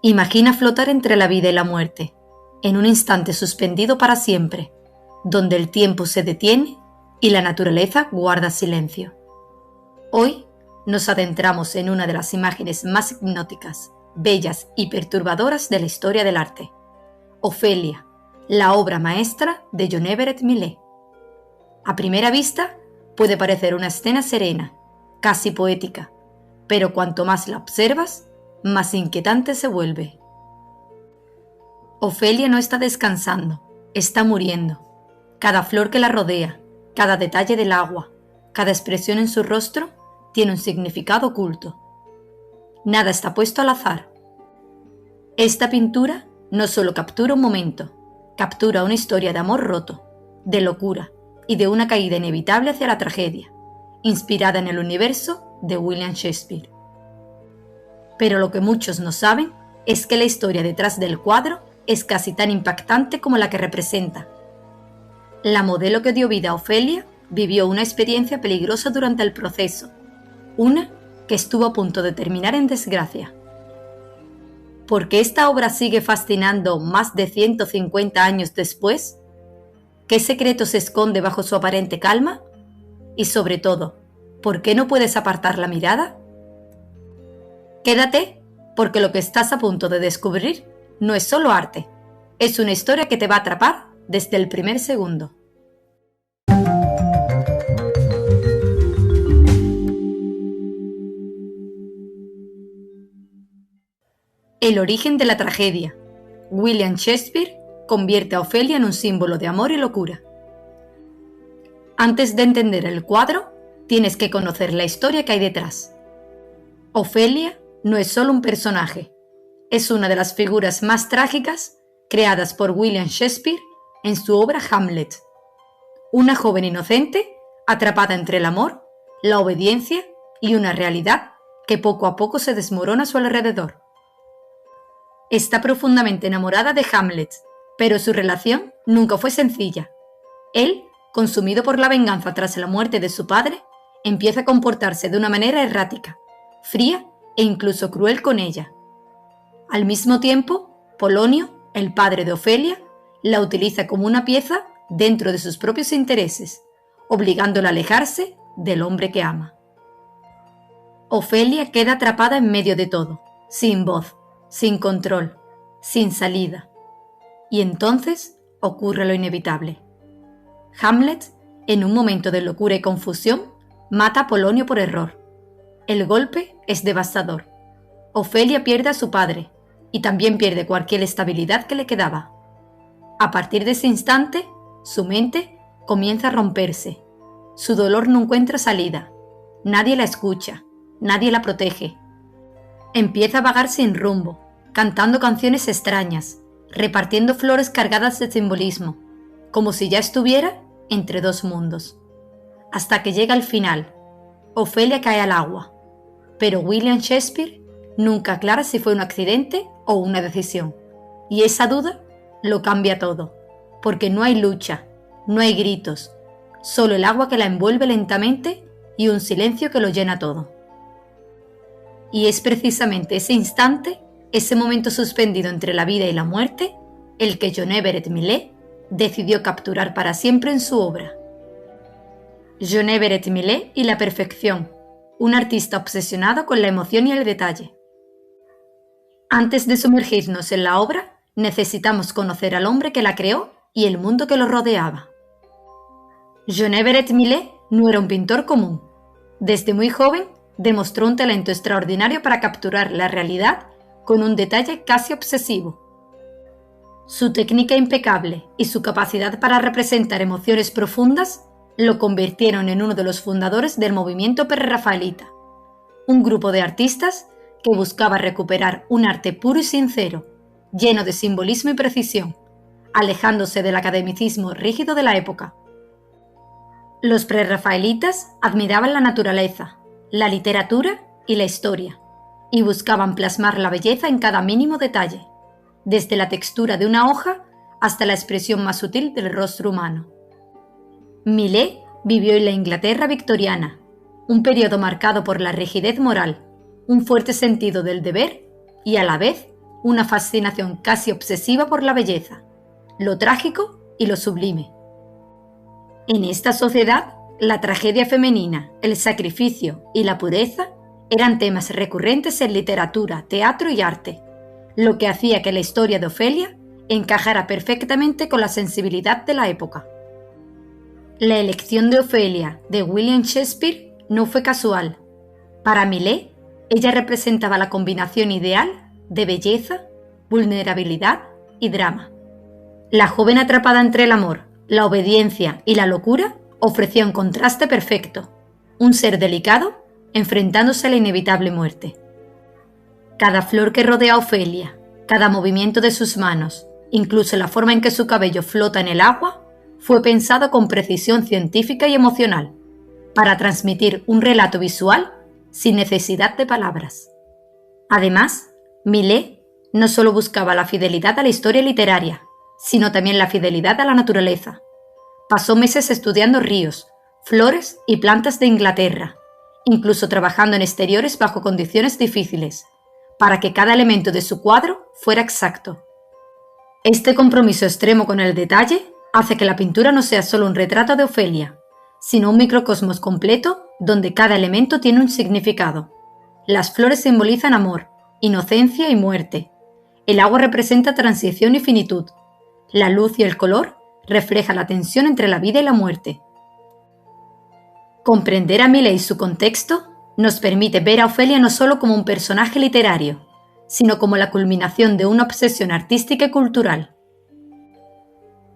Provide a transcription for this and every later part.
Imagina flotar entre la vida y la muerte, en un instante suspendido para siempre, donde el tiempo se detiene y la naturaleza guarda silencio. Hoy nos adentramos en una de las imágenes más hipnóticas, bellas y perturbadoras de la historia del arte. Ofelia, la obra maestra de John Everett Millais. A primera vista puede parecer una escena serena, casi poética, pero cuanto más la observas, más inquietante se vuelve. Ofelia no está descansando, está muriendo. Cada flor que la rodea, cada detalle del agua, cada expresión en su rostro tiene un significado oculto. Nada está puesto al azar. Esta pintura no solo captura un momento, captura una historia de amor roto, de locura y de una caída inevitable hacia la tragedia, inspirada en el universo de William Shakespeare. Pero lo que muchos no saben es que la historia detrás del cuadro es casi tan impactante como la que representa. La modelo que dio vida a Ofelia vivió una experiencia peligrosa durante el proceso, una que estuvo a punto de terminar en desgracia. ¿Por qué esta obra sigue fascinando más de 150 años después? ¿Qué secreto se esconde bajo su aparente calma? Y sobre todo, ¿por qué no puedes apartar la mirada? Quédate, porque lo que estás a punto de descubrir no es solo arte, es una historia que te va a atrapar desde el primer segundo. El origen de la tragedia. William Shakespeare convierte a Ofelia en un símbolo de amor y locura. Antes de entender el cuadro, tienes que conocer la historia que hay detrás. Ofelia no es solo un personaje, es una de las figuras más trágicas creadas por William Shakespeare en su obra Hamlet. Una joven inocente atrapada entre el amor, la obediencia y una realidad que poco a poco se desmorona a su alrededor. Está profundamente enamorada de Hamlet, pero su relación nunca fue sencilla. Él, consumido por la venganza tras la muerte de su padre, empieza a comportarse de una manera errática, fría e incluso cruel con ella. Al mismo tiempo, Polonio, el padre de Ofelia, la utiliza como una pieza dentro de sus propios intereses, obligándola a alejarse del hombre que ama. Ofelia queda atrapada en medio de todo, sin voz, sin control, sin salida. Y entonces ocurre lo inevitable. Hamlet, en un momento de locura y confusión, mata a Polonio por error. El golpe es devastador. Ofelia pierde a su padre y también pierde cualquier estabilidad que le quedaba. A partir de ese instante, su mente comienza a romperse. Su dolor no encuentra salida. Nadie la escucha, nadie la protege. Empieza a vagar sin rumbo, cantando canciones extrañas, repartiendo flores cargadas de simbolismo, como si ya estuviera entre dos mundos. Hasta que llega el final. Ofelia cae al agua, pero William Shakespeare nunca aclara si fue un accidente o una decisión. Y esa duda lo cambia todo, porque no hay lucha, no hay gritos, solo el agua que la envuelve lentamente y un silencio que lo llena todo. Y es precisamente ese instante, ese momento suspendido entre la vida y la muerte, el que John Everett Millais decidió capturar para siempre en su obra. John Everett Millais y la perfección, un artista obsesionado con la emoción y el detalle. Antes de sumergirnos en la obra, necesitamos conocer al hombre que la creó y el mundo que lo rodeaba. John Everett Millais no era un pintor común. Desde muy joven demostró un talento extraordinario para capturar la realidad con un detalle casi obsesivo. Su técnica impecable y su capacidad para representar emociones profundas lo convirtieron en uno de los fundadores del movimiento prerrafaelita, un grupo de artistas que buscaba recuperar un arte puro y sincero, lleno de simbolismo y precisión, alejándose del academicismo rígido de la época. Los prerrafaelitas admiraban la naturaleza, la literatura y la historia, y buscaban plasmar la belleza en cada mínimo detalle, desde la textura de una hoja hasta la expresión más sutil del rostro humano. Millais vivió en la Inglaterra victoriana, un periodo marcado por la rigidez moral, un fuerte sentido del deber y a la vez una fascinación casi obsesiva por la belleza, lo trágico y lo sublime. En esta sociedad, la tragedia femenina, el sacrificio y la pureza eran temas recurrentes en literatura, teatro y arte, lo que hacía que la historia de Ofelia encajara perfectamente con la sensibilidad de la época. La elección de Ofelia de William Shakespeare no fue casual. Para Millet, ella representaba la combinación ideal de belleza, vulnerabilidad y drama. La joven atrapada entre el amor, la obediencia y la locura ofrecía un contraste perfecto, un ser delicado enfrentándose a la inevitable muerte. Cada flor que rodea a Ofelia, cada movimiento de sus manos, incluso la forma en que su cabello flota en el agua, fue pensado con precisión científica y emocional, para transmitir un relato visual sin necesidad de palabras. Además, Millet no solo buscaba la fidelidad a la historia literaria, sino también la fidelidad a la naturaleza. Pasó meses estudiando ríos, flores y plantas de Inglaterra, incluso trabajando en exteriores bajo condiciones difíciles, para que cada elemento de su cuadro fuera exacto. Este compromiso extremo con el detalle hace que la pintura no sea solo un retrato de Ofelia, sino un microcosmos completo donde cada elemento tiene un significado. Las flores simbolizan amor, inocencia y muerte. El agua representa transición y finitud. La luz y el color reflejan la tensión entre la vida y la muerte. Comprender a Millet y su contexto nos permite ver a Ofelia no solo como un personaje literario, sino como la culminación de una obsesión artística y cultural.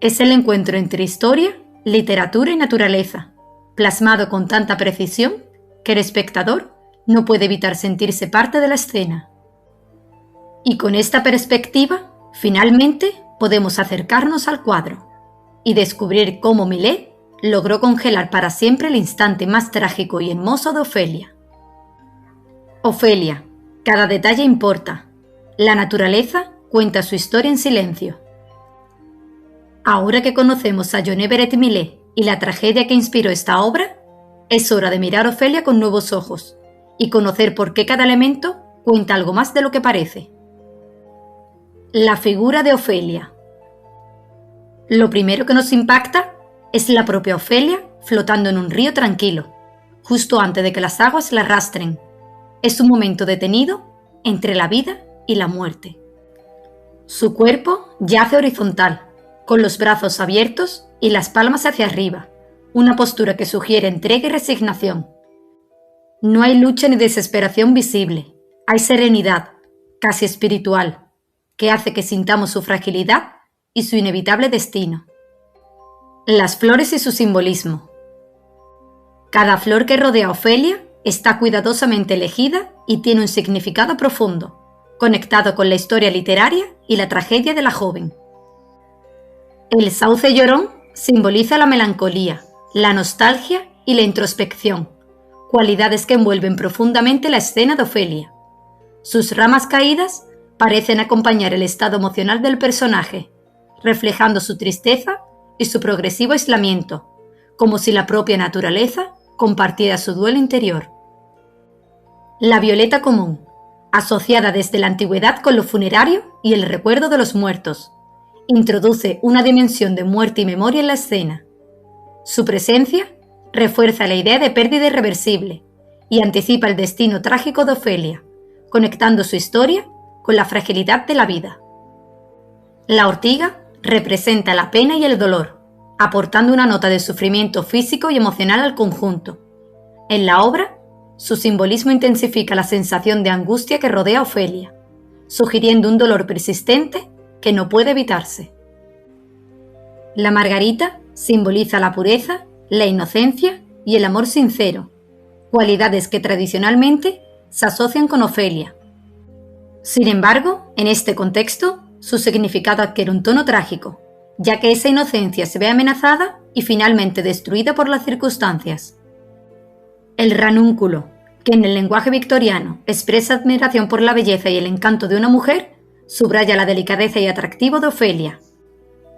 Es el encuentro entre historia, literatura y naturaleza, plasmado con tanta precisión que el espectador no puede evitar sentirse parte de la escena. Y con esta perspectiva, finalmente podemos acercarnos al cuadro y descubrir cómo Millet logró congelar para siempre el instante más trágico y hermoso de Ofelia. Ofelia, cada detalle importa. La naturaleza cuenta su historia en silencio. Ahora que conocemos a John Everett Millet y la tragedia que inspiró esta obra, es hora de mirar a Ofelia con nuevos ojos y conocer por qué cada elemento cuenta algo más de lo que parece. La figura de Ofelia. Lo primero que nos impacta es la propia Ofelia flotando en un río tranquilo, justo antes de que las aguas la arrastren. Es un momento detenido entre la vida y la muerte. Su cuerpo yace horizontal, con los brazos abiertos y las palmas hacia arriba, una postura que sugiere entrega y resignación. No hay lucha ni desesperación visible, hay serenidad, casi espiritual, que hace que sintamos su fragilidad y su inevitable destino. Las flores y su simbolismo. Cada flor que rodea a Ofelia está cuidadosamente elegida y tiene un significado profundo, conectado con la historia literaria y la tragedia de la joven. El sauce llorón simboliza la melancolía, la nostalgia y la introspección, cualidades que envuelven profundamente la escena de Ofelia. Sus ramas caídas parecen acompañar el estado emocional del personaje, reflejando su tristeza y su progresivo aislamiento, como si la propia naturaleza compartiera su duelo interior. La violeta común, asociada desde la antigüedad con lo funerario y el recuerdo de los muertos, introduce una dimensión de muerte y memoria en la escena. Su presencia refuerza la idea de pérdida irreversible y anticipa el destino trágico de Ofelia, conectando su historia con la fragilidad de la vida. La ortiga representa la pena y el dolor, aportando una nota de sufrimiento físico y emocional al conjunto. En la obra, su simbolismo intensifica la sensación de angustia que rodea a Ofelia, sugiriendo un dolor persistente que no puede evitarse. La margarita simboliza la pureza, la inocencia y el amor sincero, cualidades que tradicionalmente se asocian con Ofelia. Sin embargo, en este contexto, su significado adquiere un tono trágico, ya que esa inocencia se ve amenazada y finalmente destruida por las circunstancias. El ranúnculo, que en el lenguaje victoriano expresa admiración por la belleza y el encanto de una mujer, subraya la delicadeza y atractivo de Ofelia.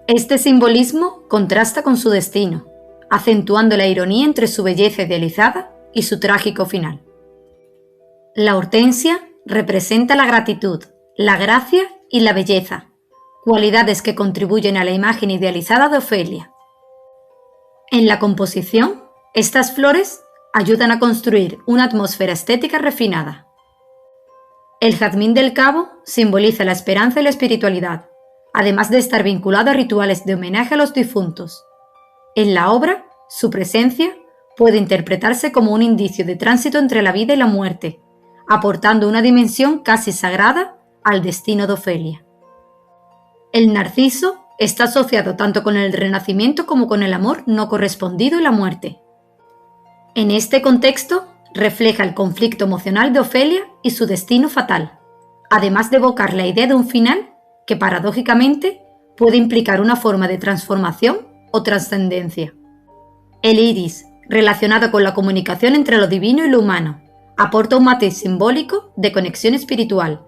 Este simbolismo contrasta con su destino, acentuando la ironía entre su belleza idealizada y su trágico final. La hortensia representa la gratitud, la gracia y la belleza, cualidades que contribuyen a la imagen idealizada de Ofelia. En la composición, estas flores ayudan a construir una atmósfera estética refinada. El jazmín del cabo simboliza la esperanza y la espiritualidad, además de estar vinculado a rituales de homenaje a los difuntos. En la obra, su presencia puede interpretarse como un indicio de tránsito entre la vida y la muerte, aportando una dimensión casi sagrada al destino de Ofelia. El narciso está asociado tanto con el renacimiento como con el amor no correspondido y la muerte. En este contexto, refleja el conflicto emocional de Ofelia y su destino fatal, además de evocar la idea de un final que paradójicamente puede implicar una forma de transformación o trascendencia. El iris, relacionado con la comunicación entre lo divino y lo humano, aporta un matiz simbólico de conexión espiritual.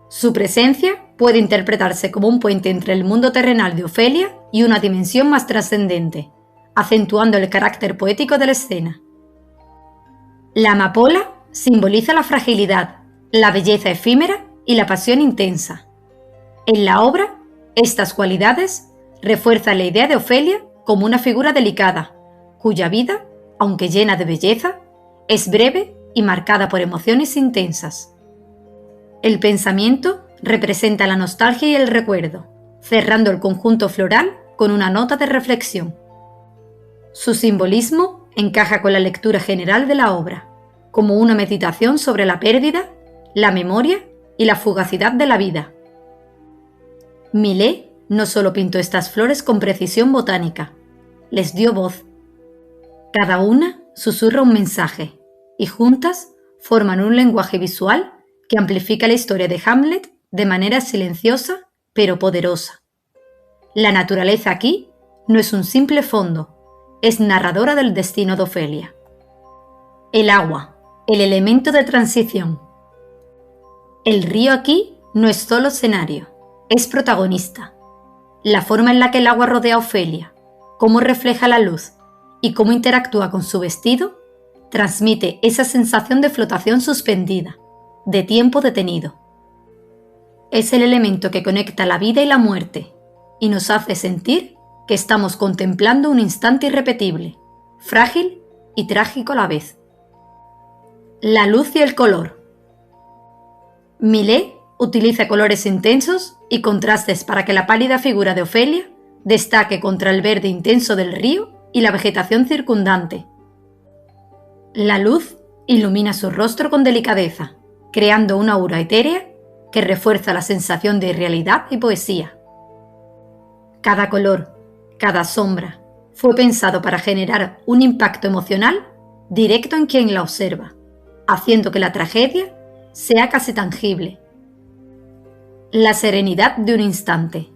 Su presencia puede interpretarse como un puente entre el mundo terrenal de Ofelia y una dimensión más trascendente, acentuando el carácter poético de la escena. La amapola simboliza la fragilidad, la belleza efímera y la pasión intensa. En la obra, estas cualidades refuerzan la idea de Ofelia como una figura delicada, cuya vida, aunque llena de belleza, es breve y marcada por emociones intensas. El pensamiento representa la nostalgia y el recuerdo, cerrando el conjunto floral con una nota de reflexión. Su simbolismo encaja con la lectura general de la obra, como una meditación sobre la pérdida, la memoria y la fugacidad de la vida. Millet no solo pintó estas flores con precisión botánica, les dio voz. Cada una susurra un mensaje, y juntas forman un lenguaje visual que amplifica la historia de Hamlet de manera silenciosa pero poderosa. La naturaleza aquí no es un simple fondo, es narradora del destino de Ofelia. El agua, el elemento de transición. El río aquí no es solo escenario, es protagonista. La forma en la que el agua rodea a Ofelia, cómo refleja la luz y cómo interactúa con su vestido, transmite esa sensación de flotación suspendida, de tiempo detenido. Es el elemento que conecta la vida y la muerte y nos hace sentir que estamos contemplando un instante irrepetible, frágil y trágico a la vez. La luz y el color. Millet utiliza colores intensos y contrastes para que la pálida figura de Ofelia destaque contra el verde intenso del río y la vegetación circundante. La luz ilumina su rostro con delicadeza, creando una aura etérea que refuerza la sensación de realidad y poesía. Cada color, cada sombra, fue pensado para generar un impacto emocional directo en quien la observa, haciendo que la tragedia sea casi tangible. La serenidad de un instante.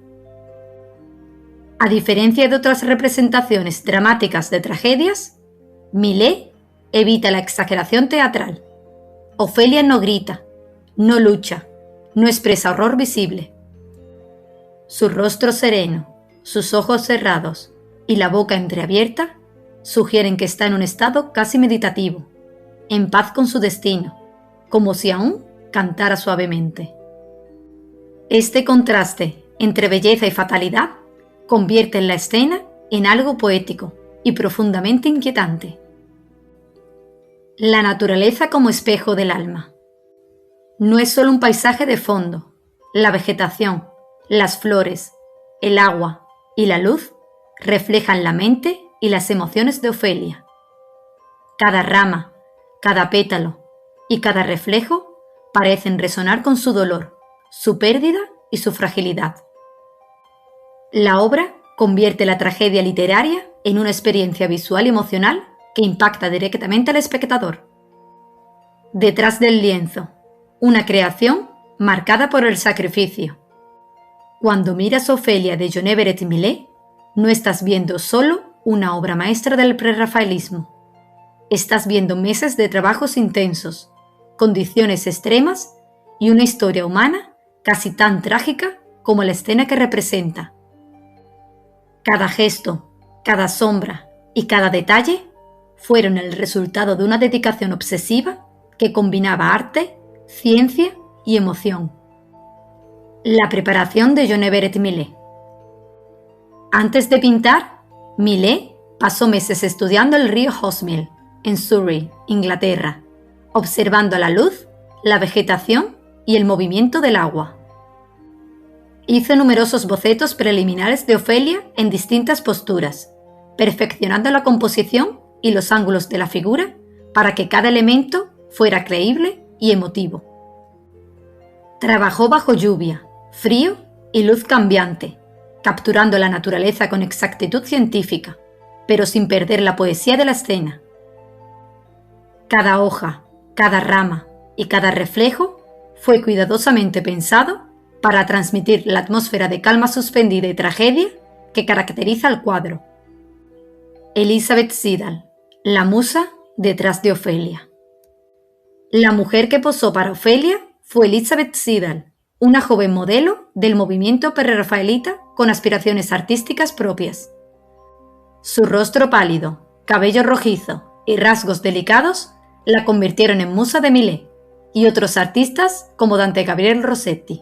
A diferencia de otras representaciones dramáticas de tragedias, Millet evita la exageración teatral. Ofelia no grita, no lucha, no expresa horror visible. Su rostro sereno, sus ojos cerrados y la boca entreabierta sugieren que está en un estado casi meditativo, en paz con su destino, como si aún cantara suavemente. Este contraste entre belleza y fatalidad convierte la escena en algo poético y profundamente inquietante. La naturaleza como espejo del alma. No es solo un paisaje de fondo, la vegetación, las flores, el agua y la luz reflejan la mente y las emociones de Ofelia. Cada rama, cada pétalo y cada reflejo parecen resonar con su dolor, su pérdida y su fragilidad. La obra convierte la tragedia literaria en una experiencia visual y emocional que impacta directamente al espectador. Detrás del lienzo, una creación marcada por el sacrificio. Cuando miras Ofelia de John Everett Millet, no estás viendo solo una obra maestra del prerrafaelismo. Estás viendo meses de trabajos intensos, condiciones extremas y una historia humana casi tan trágica como la escena que representa. Cada gesto, cada sombra y cada detalle fueron el resultado de una dedicación obsesiva que combinaba arte, ciencia y emoción, La preparación de John Everett Millais. Antes de pintar, Millais pasó meses estudiando el río Hawksmill, en Surrey, Inglaterra, observando la luz, la vegetación y el movimiento del agua. Hizo numerosos bocetos preliminares de Ofelia en distintas posturas, perfeccionando la composición y los ángulos de la figura para que cada elemento fuera creíble y emotivo. Trabajó bajo lluvia, frío y luz cambiante, capturando la naturaleza con exactitud científica, pero sin perder la poesía de la escena. Cada hoja, cada rama y cada reflejo fue cuidadosamente pensado para transmitir la atmósfera de calma suspendida y tragedia que caracteriza al cuadro. Elizabeth Siddal, la musa detrás de Ofelia. La mujer que posó para Ofelia fue Elizabeth Siddal, una joven modelo del movimiento prerrafaelita con aspiraciones artísticas propias. Su rostro pálido, cabello rojizo y rasgos delicados la convirtieron en musa de Millais y otros artistas como Dante Gabriel Rossetti.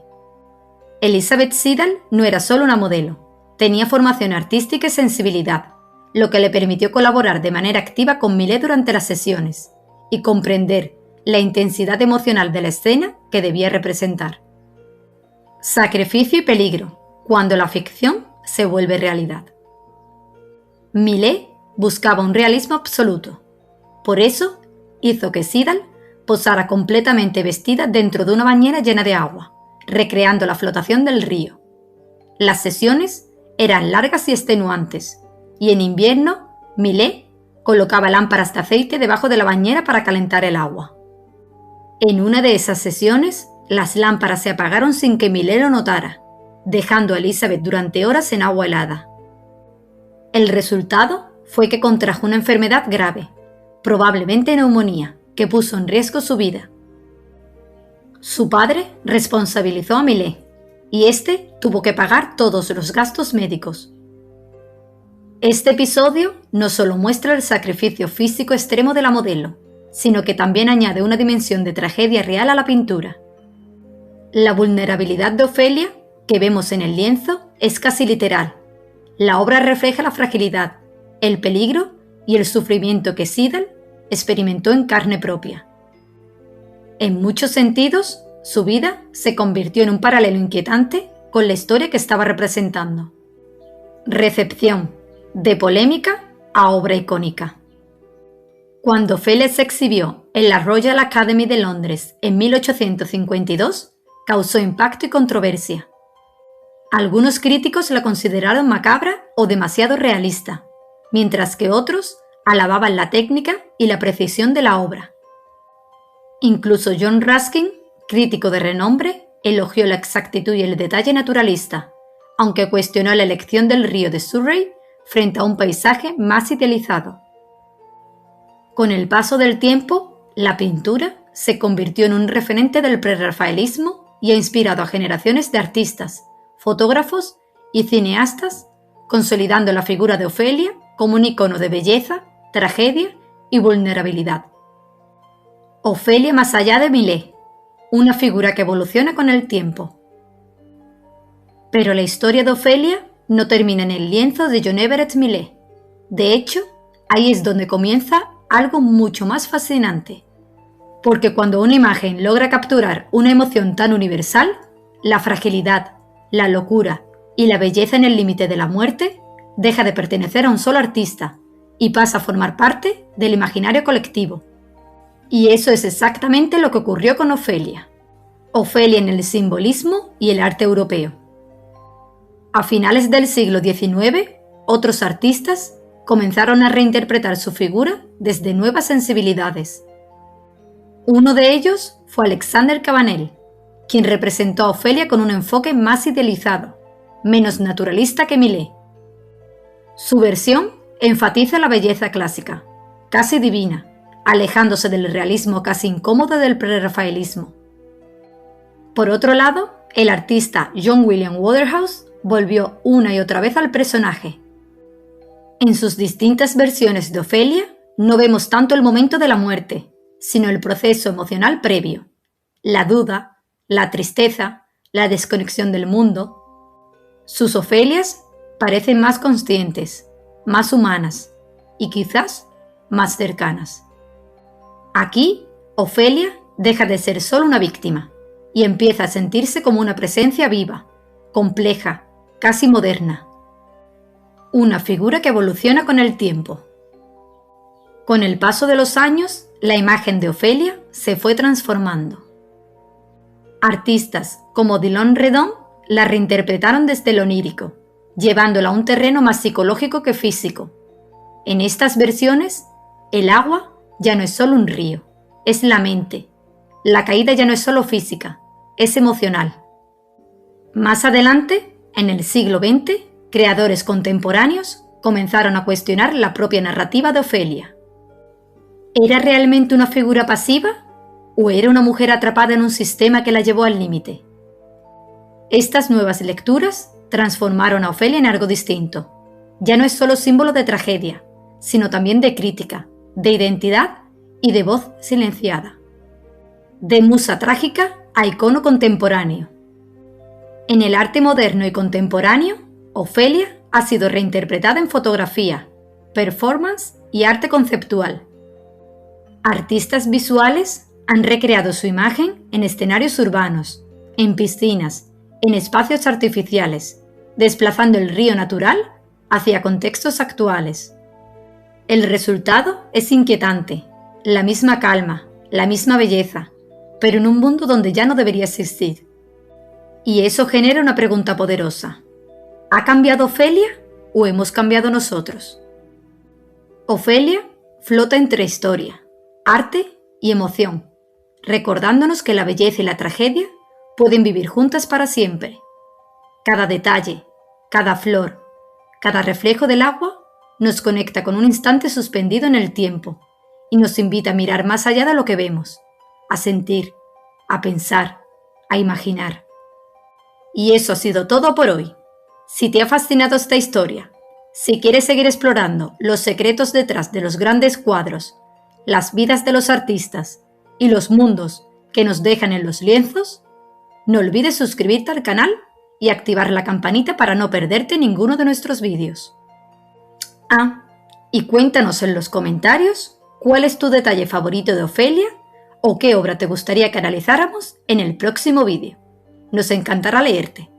Elizabeth Siddal no era solo una modelo, tenía formación artística y sensibilidad, lo que le permitió colaborar de manera activa con Millais durante las sesiones y comprender la intensidad emocional de la escena que debía representar. Sacrificio y peligro, cuando la ficción se vuelve realidad. Millais buscaba un realismo absoluto. Por eso, hizo que Siddal posara completamente vestida dentro de una bañera llena de agua, recreando la flotación del río. Las sesiones eran largas y extenuantes, y en invierno, Millais colocaba lámparas de aceite debajo de la bañera para calentar el agua. En una de esas sesiones, las lámparas se apagaron sin que Millais lo notara, dejando a Elizabeth durante horas en agua helada. El resultado fue que contrajo una enfermedad grave, probablemente neumonía, que puso en riesgo su vida. Su padre responsabilizó a Millais, y éste tuvo que pagar todos los gastos médicos. Este episodio no solo muestra el sacrificio físico extremo de la modelo, sino que también añade una dimensión de tragedia real a la pintura. La vulnerabilidad de Ofelia, que vemos en el lienzo, es casi literal. La obra refleja la fragilidad, el peligro y el sufrimiento que Siddal experimentó en carne propia. En muchos sentidos, su vida se convirtió en un paralelo inquietante con la historia que estaba representando. Recepción: de polémica a obra icónica. Cuando Ofelia se exhibió en la Royal Academy de Londres en 1852, causó impacto y controversia. Algunos críticos la consideraron macabra o demasiado realista, mientras que otros alababan la técnica y la precisión de la obra. Incluso John Ruskin, crítico de renombre, elogió la exactitud y el detalle naturalista, aunque cuestionó la elección del río de Surrey frente a un paisaje más idealizado. Con el paso del tiempo, la pintura se convirtió en un referente del prerrafaelismo y ha inspirado a generaciones de artistas, fotógrafos y cineastas, consolidando la figura de Ofelia como un icono de belleza, tragedia y vulnerabilidad. Ofelia más allá de Millais, una figura que evoluciona con el tiempo. Pero la historia de Ofelia no termina en el lienzo de John Everett Millais. De hecho, ahí es donde comienza algo mucho más fascinante. Porque cuando una imagen logra capturar una emoción tan universal, la fragilidad, la locura y la belleza en el límite de la muerte, deja de pertenecer a un solo artista y pasa a formar parte del imaginario colectivo. Y eso es exactamente lo que ocurrió con Ofelia. Ofelia en el simbolismo y el arte europeo. A finales del siglo XIX, otros artistas comenzaron a reinterpretar su figura desde nuevas sensibilidades. Uno de ellos fue Alexander Cabanel, quien representó a Ofelia con un enfoque más idealizado, menos naturalista que Millais. Su versión enfatiza la belleza clásica, casi divina, alejándose del realismo casi incómodo del prerrafaelismo. Por otro lado, el artista John William Waterhouse volvió una y otra vez al personaje. En sus distintas versiones de Ofelia, no vemos tanto el momento de la muerte, sino el proceso emocional previo, la duda, la tristeza, la desconexión del mundo, sus Ofelias parecen más conscientes, más humanas y quizás más cercanas. Aquí, Ofelia deja de ser solo una víctima y empieza a sentirse como una presencia viva, compleja, casi moderna. Una figura que evoluciona con el tiempo. Con el paso de los años, la imagen de Ofelia se fue transformando. Artistas como Dillon Redon la reinterpretaron desde lo onírico, llevándola a un terreno más psicológico que físico. En estas versiones, el agua ya no es solo un río, es la mente. La caída ya no es solo física, es emocional. Más adelante, en el siglo XX, creadores contemporáneos comenzaron a cuestionar la propia narrativa de Ofelia. ¿Era realmente una figura pasiva o era una mujer atrapada en un sistema que la llevó al límite? Estas nuevas lecturas transformaron a Ofelia en algo distinto. Ya no es solo símbolo de tragedia, sino también de crítica, de identidad y de voz silenciada. De musa trágica a icono contemporáneo. En el arte moderno y contemporáneo, Ofelia ha sido reinterpretada en fotografía, performance y arte conceptual. Artistas visuales han recreado su imagen en escenarios urbanos, en piscinas, en espacios artificiales, desplazando el río natural hacia contextos actuales. El resultado es inquietante, la misma calma, la misma belleza, pero en un mundo donde ya no debería existir. Y eso genera una pregunta poderosa. ¿Ha cambiado Ofelia o hemos cambiado nosotros? Ofelia flota entre historia, arte y emoción, recordándonos que la belleza y la tragedia pueden vivir juntas para siempre. Cada detalle, cada flor, cada reflejo del agua nos conecta con un instante suspendido en el tiempo y nos invita a mirar más allá de lo que vemos, a sentir, a pensar, a imaginar. Y eso ha sido todo por hoy. Si te ha fascinado esta historia, si quieres seguir explorando los secretos detrás de los grandes cuadros, las vidas de los artistas y los mundos que nos dejan en los lienzos, no olvides suscribirte al canal y activar la campanita para no perderte ninguno de nuestros vídeos. Y cuéntanos en los comentarios cuál es tu detalle favorito de Ofelia o qué obra te gustaría que analizáramos en el próximo vídeo. Nos encantará leerte.